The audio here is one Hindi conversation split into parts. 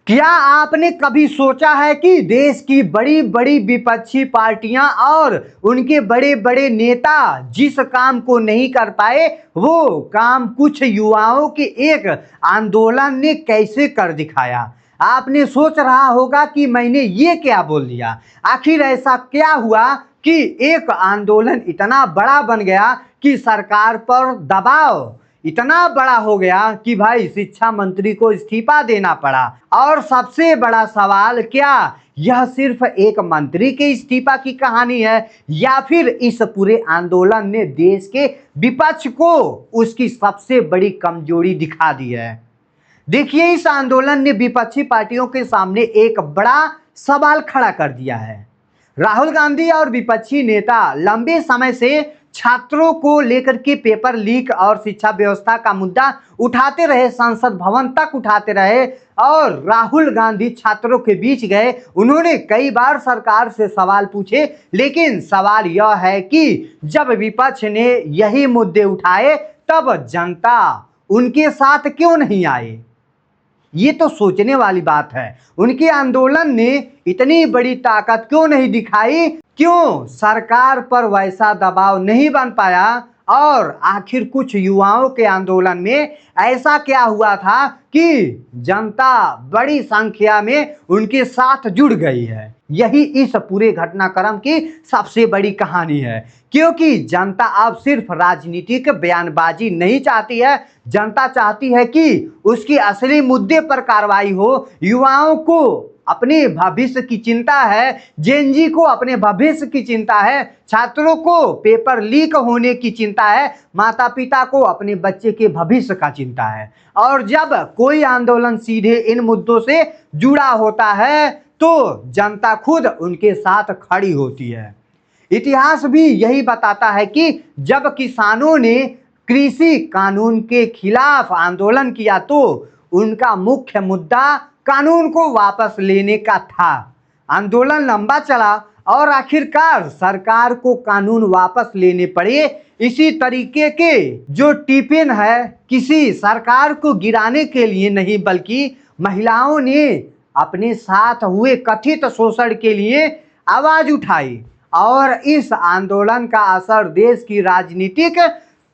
क्या आपने कभी सोचा है कि देश की बड़ी बड़ी विपक्षी पार्टियां और उनके बड़े बड़े नेता जिस काम को नहीं कर पाए वो काम कुछ युवाओं के एक आंदोलन ने कैसे कर दिखाया। आपने सोच रहा होगा कि मैंने ये क्या बोल दिया। आखिर ऐसा क्या हुआ कि एक आंदोलन इतना बड़ा बन गया कि सरकार पर दबाव इतना बड़ा हो गया कि भाई शिक्षा मंत्री को इस्तीफा देना पड़ा। और सबसे बड़ा सवाल, क्या यह सिर्फ एक मंत्री के इस्तीफा की कहानी है या फिर इस पूरे आंदोलन ने देश के विपक्ष को उसकी सबसे बड़ी कमजोरी दिखा दी है। देखिए, इस आंदोलन ने विपक्षी पार्टियों के सामने एक बड़ा सवाल खड़ा कर दिया है। राहुल गांधी और विपक्षी नेता लंबे समय से छात्रों को लेकर के पेपर लीक और शिक्षा व्यवस्था का मुद्दा उठाते रहे, संसद भवन तक उठाते रहे और राहुल गांधी छात्रों के बीच गए। उन्होंने कई बार सरकार से सवाल पूछे, लेकिन सवाल यह है कि जब विपक्ष ने यही मुद्दे उठाए तब जनता उनके साथ क्यों नहीं आई। ये तो सोचने वाली बात है। उनके आंदोलन ने इतनी बड़ी ताकत क्यों नहीं दिखाई, क्यों सरकार पर वैसा दबाव नहीं बन पाया और आखिर कुछ युवाओं के आंदोलन में ऐसा क्या हुआ था कि जनता बड़ी संख्या में उनके साथ जुड़ गई है। यही इस पूरे घटनाक्रम की सबसे बड़ी कहानी है, क्योंकि जनता अब सिर्फ राजनीतिक बयानबाजी नहीं चाहती है। जनता चाहती है कि उसकी असली मुद्दे पर कार्रवाई हो। युवाओं को अपने भविष्य की चिंता है, जेनजी को अपने भविष्य की चिंता है, छात्रों को पेपर लीक होने की चिंता है, माता पिता को अपने बच्चे के भविष्य का चिंता है। और जब कोई आंदोलन सीधे इन मुद्दों से जुड़ा होता है तो जनता खुद उनके साथ खड़ी होती है। इतिहास भी यही बताता है कि जब किसानों ने कृषि कानून के खिलाफ आंदोलन किया तो उनका मुख्य मुद्दा कानून को वापस लेने का था। आंदोलन लंबा चला और आखिरकार सरकार को कानून वापस लेने पड़े। इसी तरीके के जो टिफिन है किसी सरकार को गिराने के लिए नहीं, बल्कि महिलाओं ने अपने साथ हुए कथित शोषण के लिए आवाज उठाई और इस आंदोलन का असर देश की राजनीतिक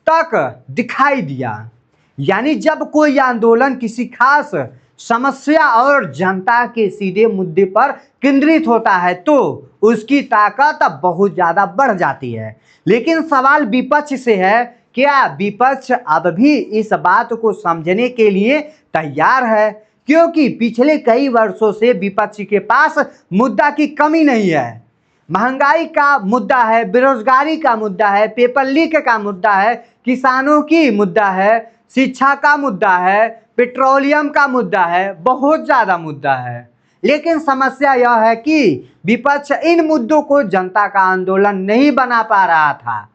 तक दिखाई दिया। यानी जब कोई आंदोलन किसी खास समस्या और जनता के सीधे मुद्दे पर केंद्रित होता है तो उसकी ताकत बहुत ज्यादा बढ़ जाती है। लेकिन सवाल विपक्ष से है, क्या विपक्ष अब भी इस बात को समझने के लिए तैयार है? क्योंकि पिछले कई वर्षों से विपक्ष के पास मुद्दा की कमी नहीं है। महंगाई का मुद्दा है, बेरोजगारी का मुद्दा है, पेपर लीक का मुद्दा है, किसानों की मुद्दा है, शिक्षा का मुद्दा है, पेट्रोलियम का मुद्दा है, बहुत ज्यादा मुद्दा है। लेकिन समस्या यह है कि विपक्ष इन मुद्दों को जनता का आंदोलन नहीं बना पा रहा था।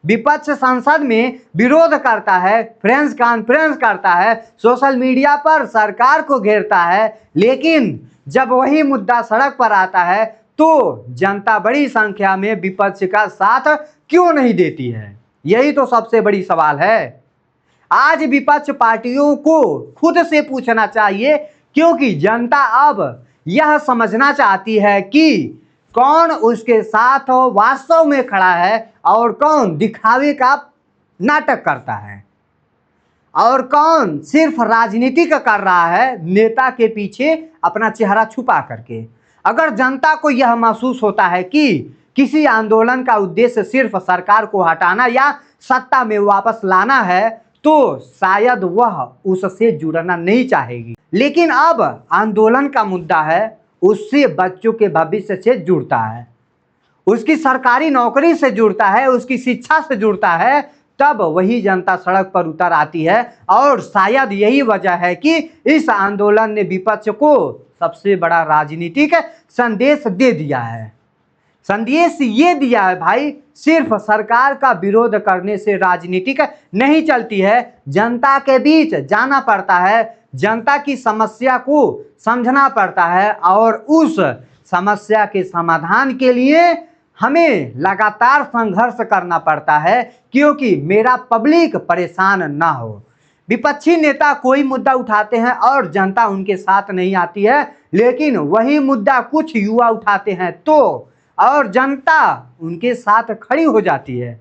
विपक्ष संसद में विरोध करता है, प्रेस कॉन्फ्रेंस करता है, सोशल मीडिया पर सरकार को घेरता है, लेकिन जब वही मुद्दा सड़क पर आता है तो जनता बड़ी संख्या में विपक्ष का साथ क्यों नहीं देती है। यही तो सबसे बड़ी सवाल है। आज विपक्ष पार्टियों को खुद से पूछना चाहिए, क्योंकि जनता अब यह समझना चाहती है कि कौन उसके साथ वास्तव में खड़ा है और कौन दिखावे का नाटक करता है और कौन सिर्फ राजनीति का कर रहा है नेता के पीछे अपना चेहरा छुपा करके। अगर जनता को यह महसूस होता है कि किसी आंदोलन का उद्देश्य सिर्फ सरकार को हटाना या सत्ता में वापस लाना है तो शायद वह उससे जुड़ना नहीं चाहेगी। लेकिन अब आंदोलन का मुद्दा है, उससे बच्चों के भविष्य से जुड़ता है, उसकी सरकारी नौकरी से जुड़ता है, उसकी शिक्षा से जुड़ता है, तब वही जनता सड़क पर उतर आती है। और शायद यही वजह है कि इस आंदोलन ने विपक्ष को सबसे बड़ा राजनीतिक संदेश दे दिया है। संदेश ये दिया है, भाई सिर्फ सरकार का विरोध करने से राजनीतिक नहीं चलती है, जनता के बीच जाना पड़ता है, जनता की समस्या को समझना पड़ता है और उस समस्या के समाधान के लिए हमें लगातार संघर्ष करना पड़ता है, क्योंकि मेरा पब्लिक परेशान ना हो, विपक्षी नेता कोई मुद्दा उठाते हैं और जनता उनके साथ नहीं आती है, लेकिन वही मुद्दा कुछ युवा उठाते हैं तो और जनता उनके साथ खड़ी हो जाती है।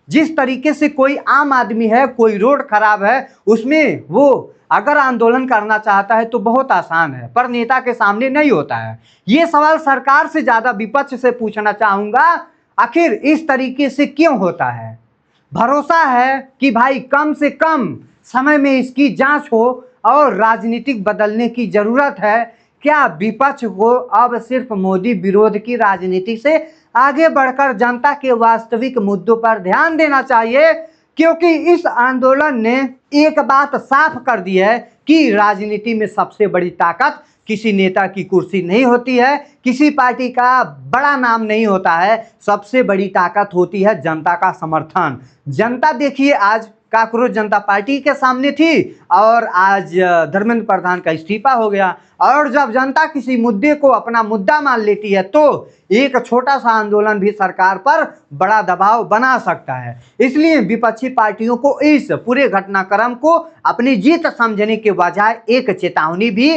जिस तरीके से कोई आम आदमी है, कोई रोड खराब है, उसमें वो अगर आंदोलन करना चाहता है तो बहुत आसान है, पर नेता के सामने नहीं होता है। ये सवाल सरकार से ज़्यादा विपक्ष से पूछना चाहूँगा, आखिर इस तरीके से क्यों होता है? भरोसा है कि भाई कम से कम समय में इसकी जांच हो और राजनीतिक बदलने की ज़रूरत है। क्या विपक्ष को अब सिर्फ मोदी विरोध की राजनीति से आगे बढ़कर जनता के वास्तविक मुद्दों पर ध्यान देना चाहिए? क्योंकि इस आंदोलन ने एक बात साफ कर दी है कि राजनीति में सबसे बड़ी ताकत किसी नेता की कुर्सी नहीं होती है, किसी पार्टी का बड़ा नाम नहीं होता है, सबसे बड़ी ताकत होती है जनता का समर्थन। जनता देखिए आज काकरोच जनता पार्टी के सामने थी और आज धर्मेंद्र प्रधान का इस्तीफा हो गया। और जब जनता किसी मुद्दे को अपना मुद्दा मान लेती है तो एक छोटा सा आंदोलन भी सरकार पर बड़ा दबाव बना सकता है। इसलिए विपक्षी पार्टियों को इस पूरे घटनाक्रम को अपनी जीत समझने के बजाय एक चेतावनी भी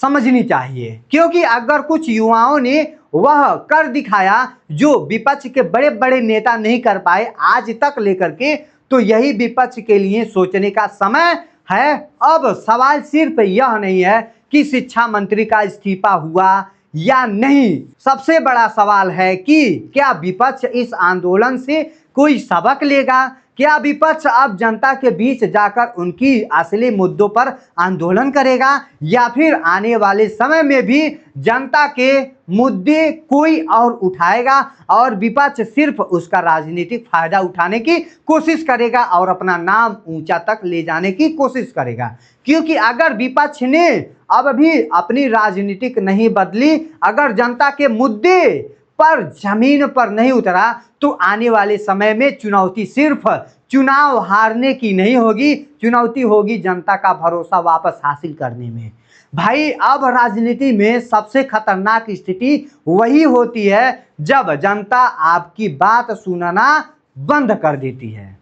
समझनी चाहिए, क्योंकि अगर कुछ युवाओं ने वह कर दिखाया जो विपक्ष के बड़े बड़े नेता नहीं कर पाए आज तक लेकर के, तो यही विपक्ष के लिए सोचने का समय है। अब सवाल सिर्फ यह नहीं है कि शिक्षा मंत्री का इस्तीफा हुआ या नहीं, सबसे बड़ा सवाल है कि क्या विपक्ष इस आंदोलन से कोई सबक लेगा? क्या विपक्ष अब जनता के बीच जाकर उनकी असली मुद्दों पर आंदोलन करेगा, या फिर आने वाले समय में भी जनता के मुद्दे कोई और उठाएगा और विपक्ष सिर्फ उसका राजनीतिक फायदा उठाने की कोशिश करेगा और अपना नाम ऊंचा तक ले जाने की कोशिश करेगा? क्योंकि अगर विपक्ष ने अब भी अपनी राजनीतिक नहीं बदली, अगर जनता के मुद्दे पर जमीन पर नहीं उतरा, तो आने वाले समय में चुनौती सिर्फ चुनाव हारने की नहीं होगी, चुनौती होगी जनता का भरोसा वापस हासिल करने में। भाई अब राजनीति में सबसे खतरनाक स्थिति वही होती है जब जनता आपकी बात सुनना बंद कर देती है।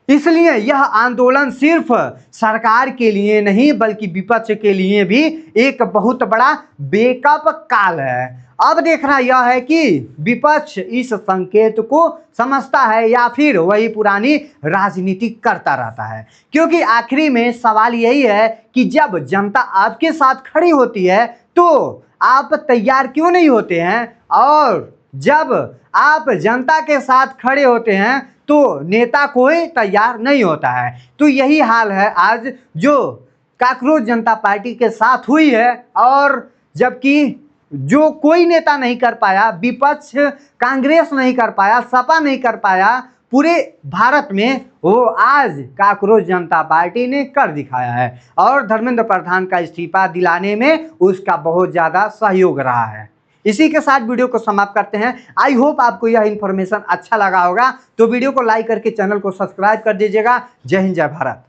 इसलिए यह आंदोलन सिर्फ सरकार के लिए नहीं बल्कि विपक्ष के लिए भी एक बहुत बड़ा वेकअप कॉल है। अब देखना यह है कि विपक्ष इस संकेत को समझता है या फिर वही पुरानी राजनीति करता रहता है, क्योंकि आखिरी में सवाल यही है कि जब जनता आपके साथ खड़ी होती है तो आप तैयार क्यों नहीं होते हैं, और जब आप जनता के साथ खड़े होते हैं तो नेता कोई तैयार नहीं होता है। तो यही हाल है आज जो काकरोच जनता पार्टी के साथ हुई है, और जबकि जो कोई नेता नहीं कर पाया, विपक्ष कांग्रेस नहीं कर पाया, सपा नहीं कर पाया पूरे भारत में, वो आज काकरोच जनता पार्टी ने कर दिखाया है और धर्मेंद्र प्रधान का इस्तीफा दिलाने में उसका बहुत ज़्यादा सहयोग रहा है। इसी के साथ वीडियो को समाप्त करते हैं। आई होप आपको यह इन्फॉर्मेशन अच्छा लगा होगा, तो वीडियो को लाइक करके चैनल को सब्सक्राइब कर दीजिएगा। जय हिंद, जय भारत।